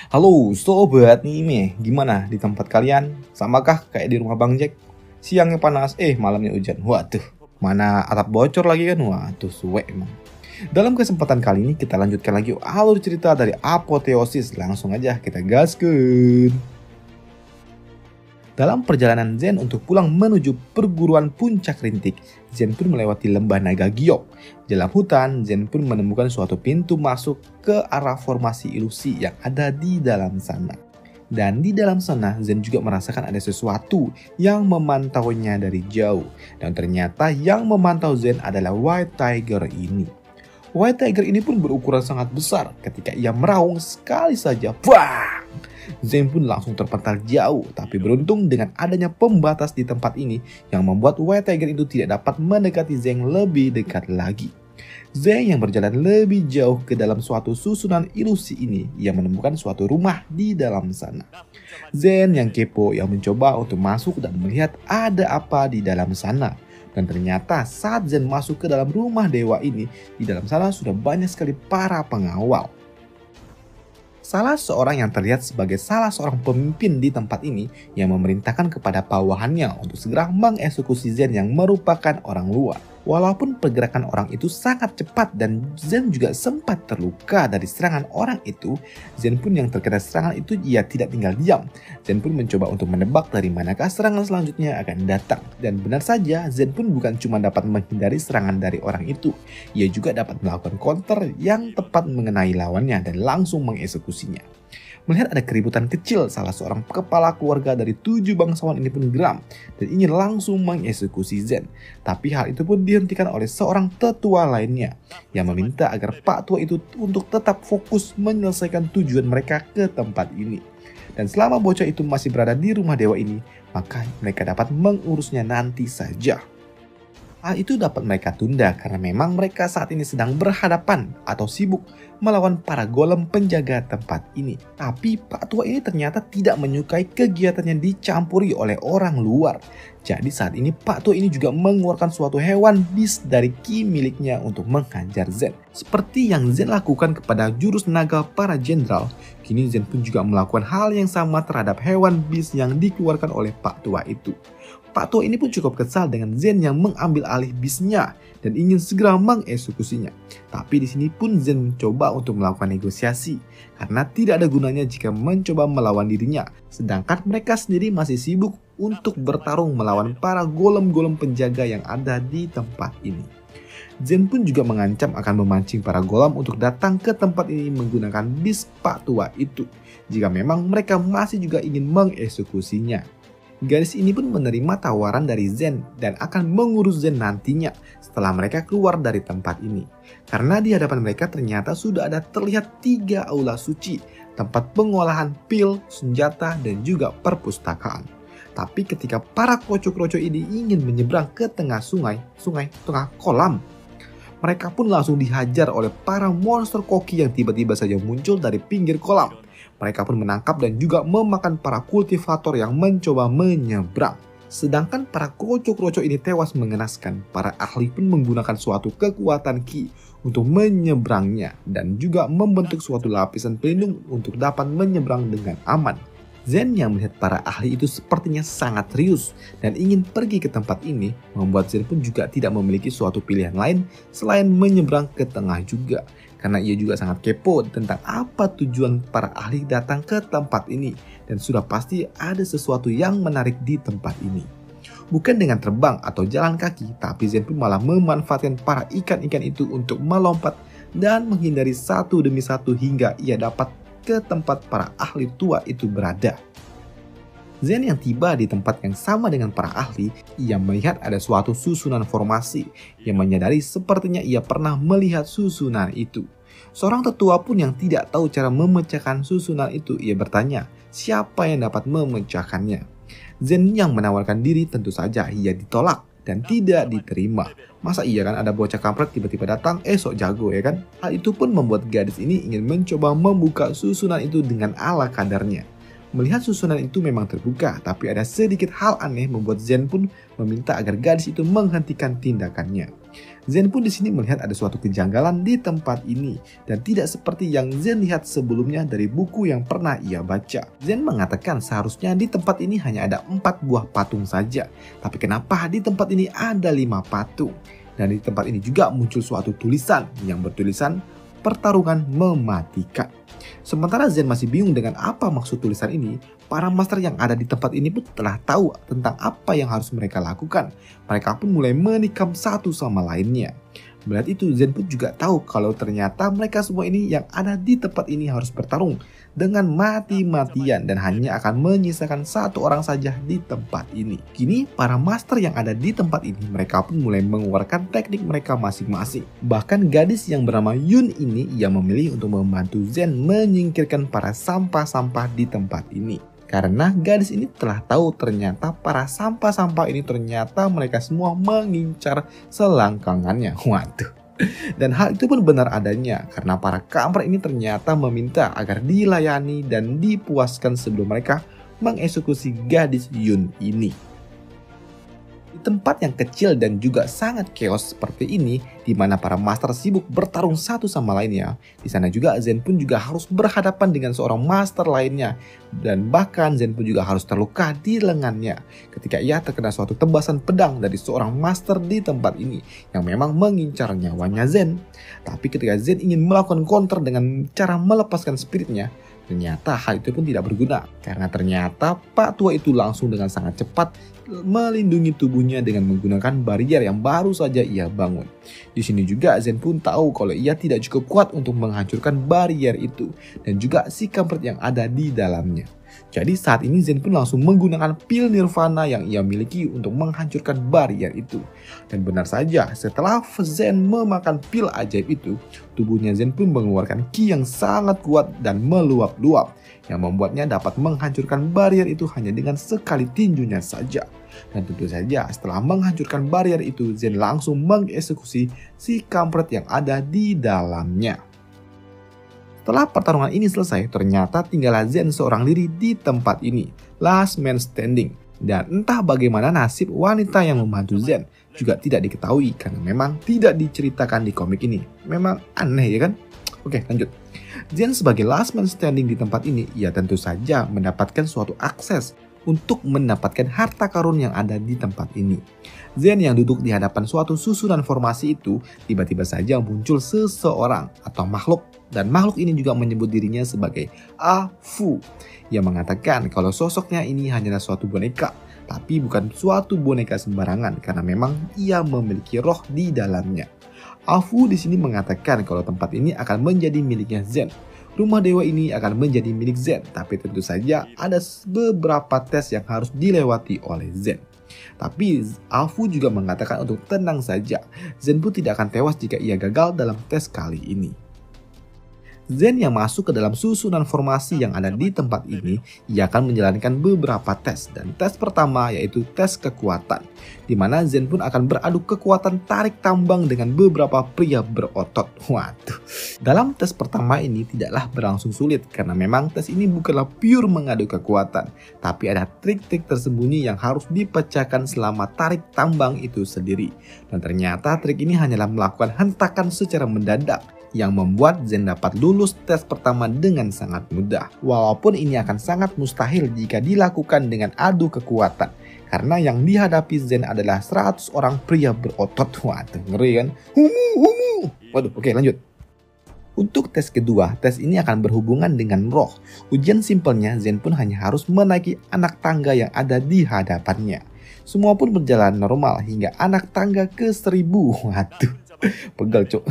Halo sobat Mime, gimana di tempat kalian? Samakah kayak di rumah Bang Jack? Siangnya panas, malamnya hujan. Waduh, mana atap bocor lagi kan? Waduh, suwe emang. Dalam kesempatan kali ini kita lanjutkan lagi alur cerita dari Apoteosis. Langsung aja kita gaskeun. Dalam perjalanan Zen untuk pulang menuju perguruan puncak rintik, Zen pun melewati lembah naga giok. Dalam hutan, Zen pun menemukan suatu pintu masuk ke arah formasi ilusi yang ada di dalam sana. Dan di dalam sana, Zen juga merasakan ada sesuatu yang memantaunya dari jauh. Dan ternyata yang memantau Zen adalah White Tiger ini. White Tiger ini pun berukuran sangat besar. Ketika ia meraung sekali saja, bang! Zen pun langsung terpental jauh, tapi beruntung dengan adanya pembatas di tempat ini yang membuat White Tiger itu tidak dapat mendekati Zen lebih dekat lagi. Zen yang berjalan lebih jauh ke dalam suatu susunan ilusi ini, ia menemukan suatu rumah di dalam sana. Zen yang kepo yang mencoba untuk masuk dan melihat ada apa di dalam sana. Dan ternyata saat Zen masuk ke dalam rumah dewa ini, di dalam sana sudah banyak sekali para pengawal. Salah seorang yang terlihat sebagai salah seorang pemimpin di tempat ini yang memerintahkan kepada bawahannya untuk segera mengeksekusi Zen yang merupakan orang luar. Walaupun pergerakan orang itu sangat cepat dan Zen juga sempat terluka dari serangan orang itu, Zen pun yang terkena serangan itu ia tidak tinggal diam. Zen pun mencoba untuk menebak dari manakah serangan selanjutnya akan datang. Dan benar saja, Zen pun bukan cuma dapat menghindari serangan dari orang itu, ia juga dapat melakukan counter yang tepat mengenai lawannya dan langsung mengeksekusinya. Melihat ada keributan kecil, salah seorang kepala keluarga dari 7 bangsawan ini pun geram dan ingin langsung mengeksekusi Zen. Tapi hal itu pun dihentikan oleh seorang tetua lainnya yang meminta agar Pak Tua itu untuk tetap fokus menyelesaikan tujuan mereka ke tempat ini. Dan selama bocah itu masih berada di rumah dewa ini, maka mereka dapat mengurusnya nanti saja. Hal itu dapat mereka tunda karena memang mereka saat ini sedang berhadapan atau sibuk melawan para golem penjaga tempat ini. Tapi Pak Tua ini ternyata tidak menyukai kegiatan yang dicampuri oleh orang luar. Jadi saat ini Pak Tua ini juga mengeluarkan suatu hewan beast dari ki miliknya untuk menghajar Zen. Seperti yang Zen lakukan kepada jurus naga para jenderal, kini Zen pun juga melakukan hal yang sama terhadap hewan beast yang dikeluarkan oleh Pak Tua itu. Pak Tua ini pun cukup kesal dengan Zen yang mengambil alih bisnya dan ingin segera mengeksekusinya. Tapi di sini pun Zen mencoba untuk melakukan negosiasi karena tidak ada gunanya jika mencoba melawan dirinya. Sedangkan mereka sendiri masih sibuk untuk bertarung melawan para golem-golem penjaga yang ada di tempat ini. Zen pun juga mengancam akan memancing para golem untuk datang ke tempat ini menggunakan bis Pak Tua itu jika memang mereka masih juga ingin mengeksekusinya. Gadis ini pun menerima tawaran dari Zen dan akan mengurus Zen nantinya setelah mereka keluar dari tempat ini. Karena di hadapan mereka ternyata sudah ada terlihat 3 aula suci, tempat pengolahan pil, senjata, dan juga perpustakaan. Tapi ketika para kroco-kroco ini ingin menyeberang ke tengah tengah kolam, mereka pun langsung dihajar oleh para monster koki yang tiba-tiba saja muncul dari pinggir kolam. Mereka pun menangkap dan juga memakan para kultivator yang mencoba menyeberang. Sedangkan para kroco-kroco ini tewas mengenaskan. Para ahli pun menggunakan suatu kekuatan ki untuk menyeberangnya dan juga membentuk suatu lapisan pelindung untuk dapat menyeberang dengan aman. Zen yang melihat para ahli itu sepertinya sangat serius dan ingin pergi ke tempat ini, membuat Zen pun juga tidak memiliki suatu pilihan lain selain menyeberang ke tengah juga. Karena ia juga sangat kepo tentang apa tujuan para ahli datang ke tempat ini. Dan sudah pasti ada sesuatu yang menarik di tempat ini. Bukan dengan terbang atau jalan kaki, tapi Zen pun malah memanfaatkan para ikan-ikan itu untuk melompat dan menghindari satu demi satu hingga ia dapat ke tempat para ahli tua itu berada. Zen yang tiba di tempat yang sama dengan para ahli, ia melihat ada suatu susunan formasi yang menyadari sepertinya ia pernah melihat susunan itu. Seorang tetua pun yang tidak tahu cara memecahkan susunan itu, ia bertanya, siapa yang dapat memecahkannya? Zen yang menawarkan diri tentu saja ia ditolak dan tidak diterima. Masa iya kan ada bocah kampret tiba-tiba datang, sok jago ya kan? Hal itu pun membuat gadis ini ingin mencoba membuka susunan itu dengan ala kadarnya. Melihat susunan itu memang terbuka, tapi ada sedikit hal aneh membuat Zen pun meminta agar gadis itu menghentikan tindakannya. Zen pun di sini melihat ada suatu kejanggalan di tempat ini dan tidak seperti yang Zen lihat sebelumnya dari buku yang pernah ia baca. Zen mengatakan seharusnya di tempat ini hanya ada 4 buah patung saja, tapi kenapa di tempat ini ada 5 patung? Dan di tempat ini juga muncul suatu tulisan yang bertulisan pertarungan mematikan. Sementara Zen masih bingung dengan apa maksud tulisan ini, para master yang ada di tempat ini pun telah tahu tentang apa yang harus mereka lakukan. Mereka pun mulai menikam satu sama lainnya. Melihat itu, Zen pun juga tahu kalau ternyata mereka semua ini yang ada di tempat ini harus bertarung dengan mati-matian dan hanya akan menyisakan satu orang saja di tempat ini. Kini, para master yang ada di tempat ini, mereka pun mulai mengeluarkan teknik mereka masing-masing. Bahkan gadis yang bernama Yun ini, ia memilih untuk membantu Zen menyingkirkan para sampah-sampah di tempat ini. Karena gadis ini telah tahu ternyata para sampah-sampah ini ternyata mereka semua mengincar selangkangannya. Waduh. Dan hal itu pun benar adanya karena para kampret ini ternyata meminta agar dilayani dan dipuaskan sebelum mereka mengeksekusi gadis Yun ini. Di tempat yang kecil dan juga sangat chaos seperti ini, di mana para master sibuk bertarung satu sama lainnya, di sana juga Zen pun juga harus berhadapan dengan seorang master lainnya, dan bahkan Zen pun juga harus terluka di lengannya ketika ia terkena suatu tebasan pedang dari seorang master di tempat ini yang memang mengincar nyawanya Zen. Tapi ketika Zen ingin melakukan counter dengan cara melepaskan spiritnya, ternyata hal itu pun tidak berguna karena ternyata Pak Tua itu langsung dengan sangat cepat melindungi tubuhnya dengan menggunakan barrier yang baru saja ia bangun. Di sini juga Zen pun tahu kalau ia tidak cukup kuat untuk menghancurkan barrier itu dan juga si kampret yang ada di dalamnya. Jadi saat ini Zen pun langsung menggunakan pil nirvana yang ia miliki untuk menghancurkan barrier itu. Dan benar saja, setelah Zen memakan pil ajaib itu, tubuhnya Zen pun mengeluarkan ki yang sangat kuat dan meluap-luap, yang membuatnya dapat menghancurkan barrier itu hanya dengan sekali tinjunya saja. Dan tentu saja setelah menghancurkan barrier itu, Zen langsung mengeksekusi si kampret yang ada di dalamnya. Setelah pertarungan ini selesai, ternyata tinggallah Zen seorang diri di tempat ini, last man standing. Dan entah bagaimana nasib wanita yang membantu Zen juga tidak diketahui karena memang tidak diceritakan di komik ini. Memang aneh ya kan? Oke, lanjut. Zen sebagai last man standing di tempat ini, ia tentu saja mendapatkan suatu akses untuk mendapatkan harta karun yang ada di tempat ini. Zen yang duduk di hadapan suatu susunan formasi itu, tiba-tiba saja muncul seseorang atau makhluk, dan makhluk ini juga menyebut dirinya sebagai Afu, yang mengatakan kalau sosoknya ini hanyalah suatu boneka, tapi bukan suatu boneka sembarangan karena memang ia memiliki roh di dalamnya. Afu di sini mengatakan kalau tempat ini akan menjadi miliknya Zen. Rumah dewa ini akan menjadi milik Zen, tapi tentu saja ada beberapa tes yang harus dilewati oleh Zen. Tapi Afu juga mengatakan untuk tenang saja, Zen pun tidak akan tewas jika ia gagal dalam tes kali ini. Zen yang masuk ke dalam susunan formasi yang ada di tempat ini, ia akan menjalankan beberapa tes. Dan tes pertama yaitu tes kekuatan, di mana Zen pun akan beradu kekuatan tarik tambang dengan beberapa pria berotot. Waduh. Dalam tes pertama ini tidaklah berlangsung sulit karena memang tes ini bukanlah pure mengadu kekuatan, tapi ada trik-trik tersembunyi yang harus dipecahkan selama tarik tambang itu sendiri. Dan ternyata trik ini hanyalah melakukan hentakan secara mendadak, yang membuat Zen dapat lulus tes pertama dengan sangat mudah. Walaupun ini akan sangat mustahil jika dilakukan dengan adu kekuatan, karena yang dihadapi Zen adalah 100 orang pria berotot. Waduh, ngeri kan? Waduh, oke lanjut. Untuk tes kedua, tes ini akan berhubungan dengan roh. Ujian simpelnya, Zen pun hanya harus menaiki anak tangga yang ada di hadapannya. Semua pun berjalan normal hingga anak tangga ke 1000. Waduh, pegal cok.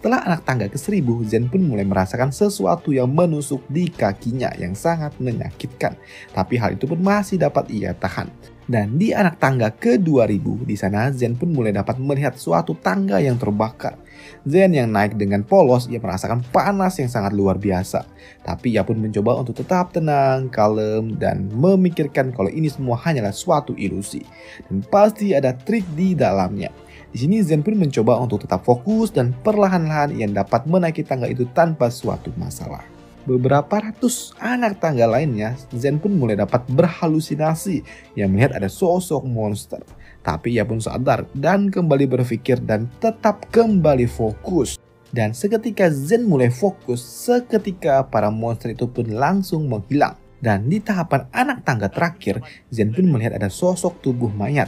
Setelah anak tangga ke 1000, Zen pun mulai merasakan sesuatu yang menusuk di kakinya yang sangat menyakitkan. Tapi hal itu pun masih dapat ia tahan. Dan di anak tangga ke 2000, di sana Zen pun mulai dapat melihat suatu tangga yang terbakar. Zen yang naik dengan polos, ia merasakan panas yang sangat luar biasa. Tapi ia pun mencoba untuk tetap tenang, kalem, dan memikirkan kalau ini semua hanyalah suatu ilusi. Dan pasti ada trik di dalamnya. Di sini Zen pun mencoba untuk tetap fokus dan perlahan-lahan ia dapat menaiki tangga itu tanpa suatu masalah. Beberapa ratus anak tangga lainnya, Zen pun mulai dapat berhalusinasi yang melihat ada sosok monster. Tapi ia pun sadar dan kembali berpikir dan tetap kembali fokus. Dan seketika Zen mulai fokus, seketika para monster itu pun langsung menghilang. Dan di tahapan anak tangga terakhir, Zen pun melihat ada sosok tubuh mayat.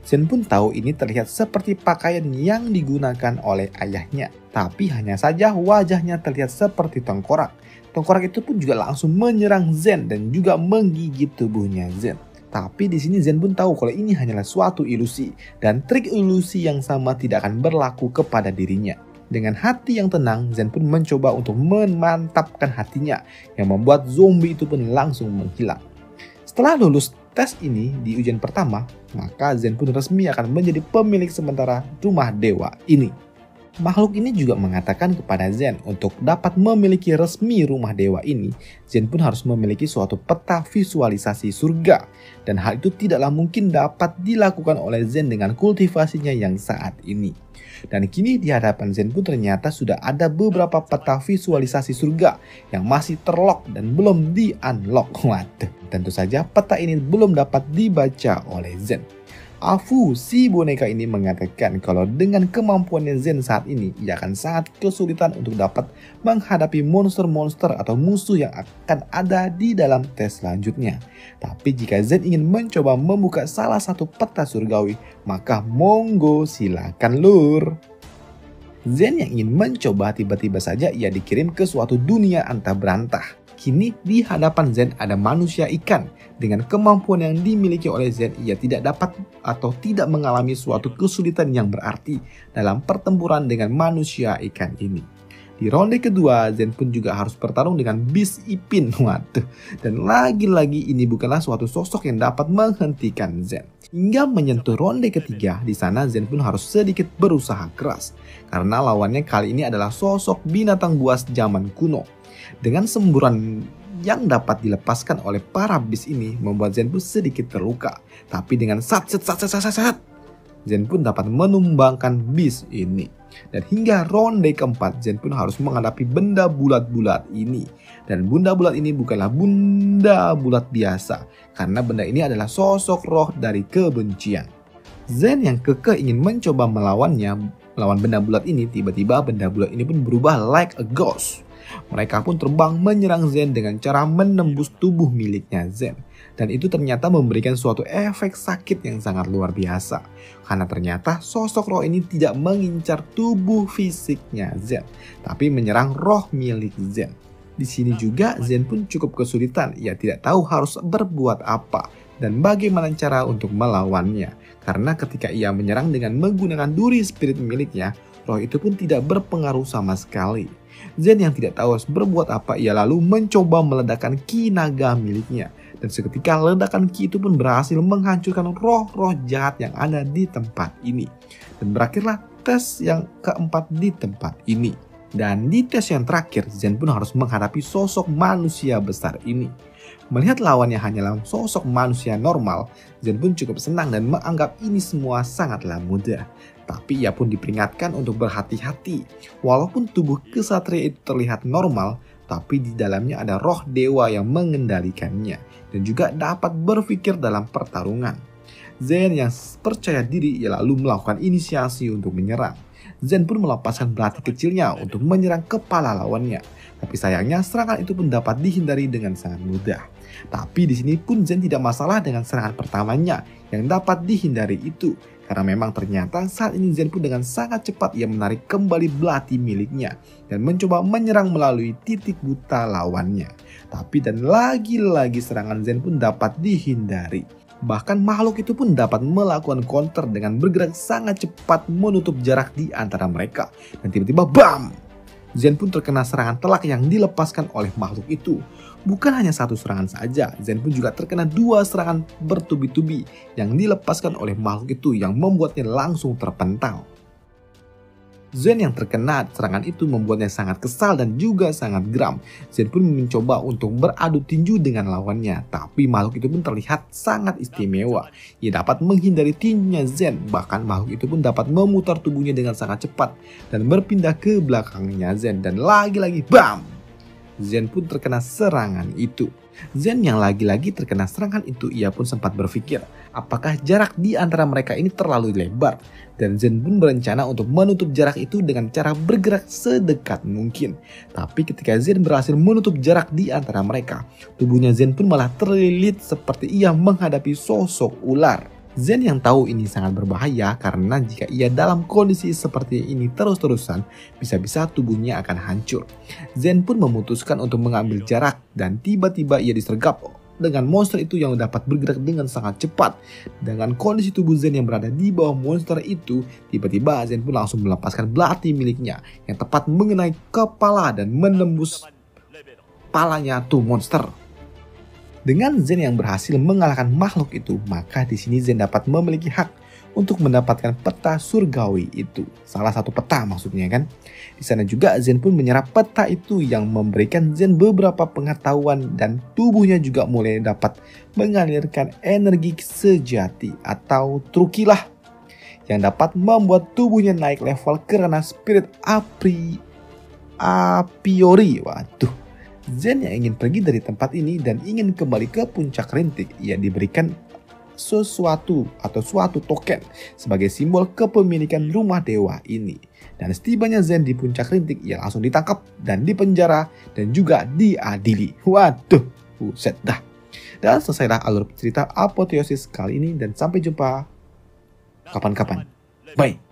Zen pun tahu ini terlihat seperti pakaian yang digunakan oleh ayahnya. Tapi hanya saja wajahnya terlihat seperti tengkorak. Tengkorak itu pun juga langsung menyerang Zen dan juga menggigit tubuhnya Zen. Tapi di sini Zen pun tahu kalau ini hanyalah suatu ilusi. Dan trik ilusi yang sama tidak akan berlaku kepada dirinya. Dengan hati yang tenang, Zen pun mencoba untuk memantapkan hatinya yang membuat zombie itu pun langsung menghilang. Setelah lulus tes ini di ujian pertama, maka Zen pun resmi akan menjadi pemilik sementara rumah dewa ini. Makhluk ini juga mengatakan kepada Zen untuk dapat memiliki resmi rumah dewa ini, Zen pun harus memiliki suatu peta visualisasi surga. Dan hal itu tidaklah mungkin dapat dilakukan oleh Zen dengan kultivasinya yang saat ini. Dan kini di hadapan Zen pun ternyata sudah ada beberapa peta visualisasi surga yang masih terlock dan belum di-unlock. Waduh, tentu saja peta ini belum dapat dibaca oleh Zen. Afu, si boneka ini mengatakan kalau dengan kemampuannya Zen saat ini, ia akan sangat kesulitan untuk dapat menghadapi monster-monster atau musuh yang akan ada di dalam tes selanjutnya. Tapi jika Zen ingin mencoba membuka salah satu peta surgawi, maka monggo silakan lur. Zen yang ingin mencoba tiba-tiba saja ia dikirim ke suatu dunia antah berantah. Kini di hadapan Zen ada manusia ikan. Dengan kemampuan yang dimiliki oleh Zen, ia tidak dapat atau tidak mengalami suatu kesulitan yang berarti dalam pertempuran dengan manusia ikan ini. Di ronde kedua, Zen pun juga harus bertarung dengan Beast Ipin. Waduh, dan lagi-lagi ini bukanlah suatu sosok yang dapat menghentikan Zen. Hingga menyentuh ronde ketiga, di sana Zen pun harus sedikit berusaha keras. Karena lawannya kali ini adalah sosok binatang buas zaman kuno. Dengan semburan yang dapat dilepaskan oleh para beast ini membuat Zen pun sedikit terluka. Tapi dengan sat, Zen pun dapat menumbangkan beast ini. Dan hingga ronde keempat, Zen pun harus menghadapi benda bulat-bulat ini. Dan benda bulat ini bukanlah benda bulat biasa, karena benda ini adalah sosok roh dari kebencian. Zen yang kekeh ingin mencoba melawan benda bulat ini, tiba-tiba benda bulat ini pun berubah like a ghost. Mereka pun terbang menyerang Zen dengan cara menembus tubuh miliknya Zen. Dan itu ternyata memberikan suatu efek sakit yang sangat luar biasa. Karena ternyata sosok roh ini tidak mengincar tubuh fisiknya Zen, tapi menyerang roh milik Zen. Di sini juga Zen pun cukup kesulitan. Ia tidak tahu harus berbuat apa dan bagaimana cara untuk melawannya. Karena ketika ia menyerang dengan menggunakan duri spirit miliknya, roh itu pun tidak berpengaruh sama sekali. Zen yang tidak tahu harus berbuat apa, ia lalu mencoba meledakkan ki naga miliknya. Dan seketika ledakan ki itu pun berhasil menghancurkan roh-roh jahat yang ada di tempat ini. Dan berakhirlah tes yang keempat di tempat ini. Dan di tes yang terakhir, Zen pun harus menghadapi sosok manusia besar ini. Melihat lawannya hanyalah sosok manusia normal, Zen pun cukup senang dan menganggap ini semua sangatlah mudah. Tapi ia pun diperingatkan untuk berhati-hati. Walaupun tubuh kesatria itu terlihat normal, tapi di dalamnya ada roh dewa yang mengendalikannya dan juga dapat berpikir dalam pertarungan. Zen yang percaya diri ia lalu melakukan inisiasi untuk menyerang. Zen pun melepaskan belati kecilnya untuk menyerang kepala lawannya. Tapi sayangnya serangan itu pun dapat dihindari dengan sangat mudah. Tapi di sini pun Zen tidak masalah dengan serangan pertamanya yang dapat dihindari itu. Karena memang ternyata saat ini Zen pun dengan sangat cepat ia menarik kembali belati miliknya dan mencoba menyerang melalui titik buta lawannya. Tapi dan lagi-lagi serangan Zen pun dapat dihindari. Bahkan makhluk itu pun dapat melakukan counter dengan bergerak sangat cepat menutup jarak di antara mereka. Dan tiba-tiba BAM! Zen pun terkena serangan telak yang dilepaskan oleh makhluk itu. Bukan hanya satu serangan saja, Zen pun juga terkena dua serangan bertubi-tubi yang dilepaskan oleh makhluk itu yang membuatnya langsung terpental. Zen yang terkena serangan itu membuatnya sangat kesal dan juga sangat geram. Zen pun mencoba untuk beradu tinju dengan lawannya, tapi makhluk itu pun terlihat sangat istimewa. Ia dapat menghindari tinjunya Zen, bahkan makhluk itu pun dapat memutar tubuhnya dengan sangat cepat dan berpindah ke belakangnya Zen, dan lagi-lagi BAM! Zen pun terkena serangan itu. Zen yang lagi-lagi terkena serangan itu, ia pun sempat berpikir, apakah jarak di antara mereka ini terlalu lebar. Dan Zen pun berencana untuk menutup jarak itu dengan cara bergerak sedekat mungkin. Tapi ketika Zen berhasil menutup jarak di antara mereka, tubuhnya Zen pun malah terlilit seperti ia menghadapi sosok ular. Zen yang tahu ini sangat berbahaya karena jika ia dalam kondisi seperti ini terus-terusan, bisa-bisa tubuhnya akan hancur. Zen pun memutuskan untuk mengambil jarak dan tiba-tiba ia disergap dengan monster itu yang dapat bergerak dengan sangat cepat. Dengan kondisi tubuh Zen yang berada di bawah monster itu, tiba-tiba Zen pun langsung melepaskan belati miliknya yang tepat mengenai kepala dan menembus kepalanya tuh monster. Dengan Zen yang berhasil mengalahkan makhluk itu, maka di sini Zen dapat memiliki hak untuk mendapatkan peta surgawi itu. Salah satu peta maksudnya kan. Di sana juga Zen pun menyerap peta itu yang memberikan Zen beberapa pengetahuan dan tubuhnya juga mulai dapat mengalirkan energi sejati atau trukilah yang dapat membuat tubuhnya naik level karena spirit apriori. Waduh. Zen yang ingin pergi dari tempat ini dan ingin kembali ke puncak rintik, ia diberikan sesuatu atau suatu token sebagai simbol kepemilikan rumah dewa ini. Dan setibanya Zen di puncak rintik, ia langsung ditangkap dan dipenjara dan juga diadili. Waduh, buset dah. Dan selesailah alur cerita apoteosis kali ini dan sampai jumpa kapan-kapan. Bye.